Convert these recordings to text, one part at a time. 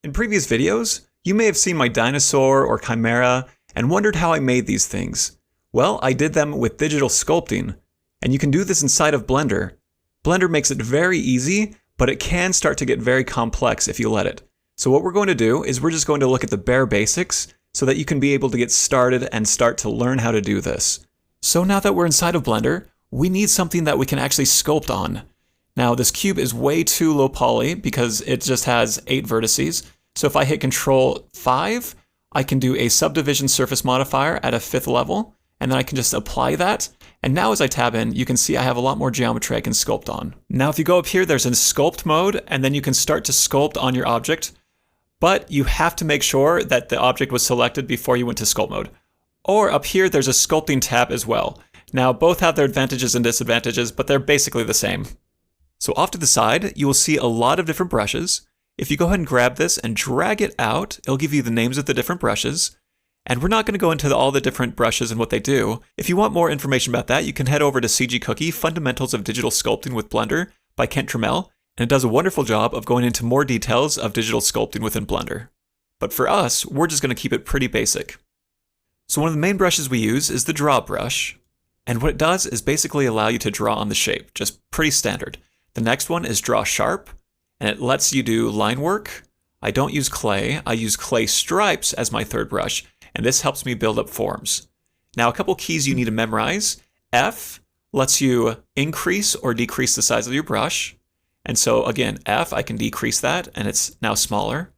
In previous videos, you may have seen my dinosaur or chimera and wondered how I made these things. Well, I did them with digital sculpting, and you can do this inside of Blender. Blender makes it very easy, but it can start to get very complex if you let it. So what we're going to do is we're just going to look at the bare basics so that you can be able to get started and start to learn how to do this. So now that we're inside of Blender, we need something that we can actually sculpt on. Now this cube is way too low poly because it just has 8 vertices. So if I hit Control 5, I can do a subdivision surface modifier at a 5th level, and then I can just apply that. And now as I tab in, you can see I have a lot more geometry I can sculpt on. Now if you go up here, there's a sculpt mode, and then you can start to sculpt on your object, but you have to make sure that the object was selected before you went to sculpt mode. Or up here, there's a sculpting tab as well. Now both have their advantages and disadvantages, but they're basically the same. So off to the side, you will see a lot of different brushes. If you go ahead and grab this and drag it out, it'll give you the names of the different brushes. And we're not going to go into all the different brushes and what they do. If you want more information about that, you can head over to CG Cookie, Fundamentals of Digital Sculpting with Blender by Kent Trammell, and it does a wonderful job of going into more details of digital sculpting within Blender. But for us, we're just going to keep it pretty basic. So one of the main brushes we use is the Draw brush, and what it does is basically allow you to draw on the shape, just pretty standard. The next one is Draw Sharp, and it lets you do line work. I don't use clay, I use clay stripes as my third brush, and this helps me build up forms. Now a couple keys you need to memorize. F lets you increase or decrease the size of your brush. And so again, F, I can decrease that and it's now smaller.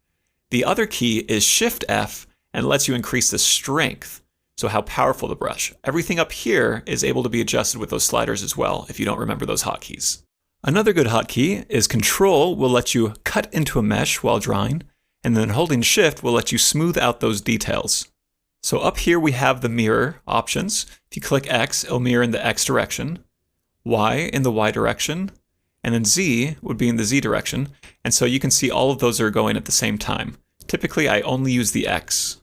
The other key is Shift F and it lets you increase the strength. So how powerful the brush. Everything up here is able to be adjusted with those sliders as well if you don't remember those hotkeys. Another good hotkey is Control will let you cut into a mesh while drawing, and then holding Shift will let you smooth out those details. So up here we have the mirror options. If you click X, it'll mirror in the X direction, Y in the Y direction, and then Z would be in the Z direction. And so you can see all of those are going at the same time. Typically I only use the X.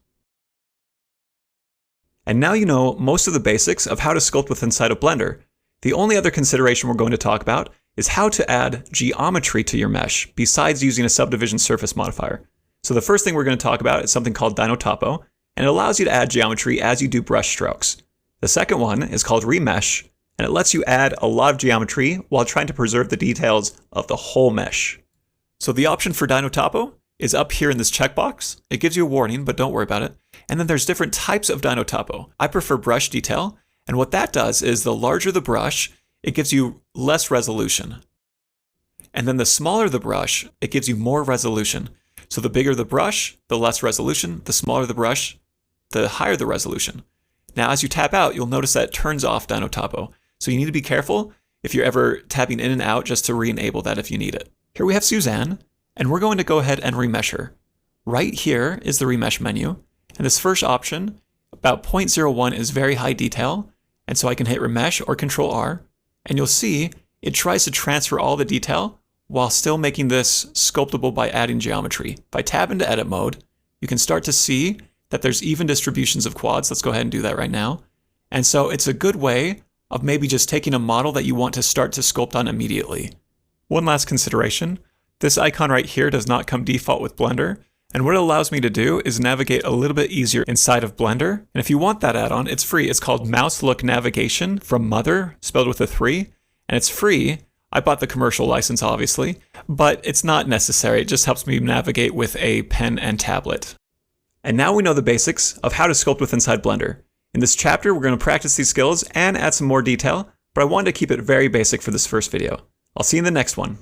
And now you know most of the basics of how to sculpt with inside of Blender. The only other consideration we're going to talk about is how to add geometry to your mesh besides using a subdivision surface modifier. So the first thing we're going to talk about is something called Dyntopo, and it allows you to add geometry as you do brush strokes. The second one is called Remesh, and it lets you add a lot of geometry while trying to preserve the details of the whole mesh. So the option for Dyntopo is up here in this checkbox. It gives you a warning, but don't worry about it. And then there's different types of Dyntopo. I prefer brush detail, and what that does is the larger the brush, it gives you less resolution. And then the smaller the brush, it gives you more resolution. So the bigger the brush, the less resolution, the smaller the brush, the higher the resolution. Now as you tap out, you'll notice that it turns off Dyntopo. So you need to be careful if you're ever tapping in and out just to re-enable that if you need it. Here we have Suzanne, and we're going to go ahead and remesh her. Right here is the remesh menu, and this first option, about 0.01 is very high detail, and so I can hit remesh or Control R, and you'll see it tries to transfer all the detail while still making this sculptable by adding geometry. If I tab into edit mode, you can start to see that there's even distributions of quads. Let's go ahead and do that right now. And so it's a good way of maybe just taking a model that you want to start to sculpt on immediately. One last consideration, this icon right here does not come default with Blender, and what it allows me to do is navigate a little bit easier inside of Blender. And if you want that add-on, it's free. It's called Mouse Look Navigation from Mother, spelled with a 3, and it's free. I bought the commercial license, obviously, but it's not necessary. It just helps me navigate with a pen and tablet. And now we know the basics of how to sculpt with inside Blender. In this chapter, we're going to practice these skills and add some more detail, but I wanted to keep it very basic for this first video. I'll see you in the next one.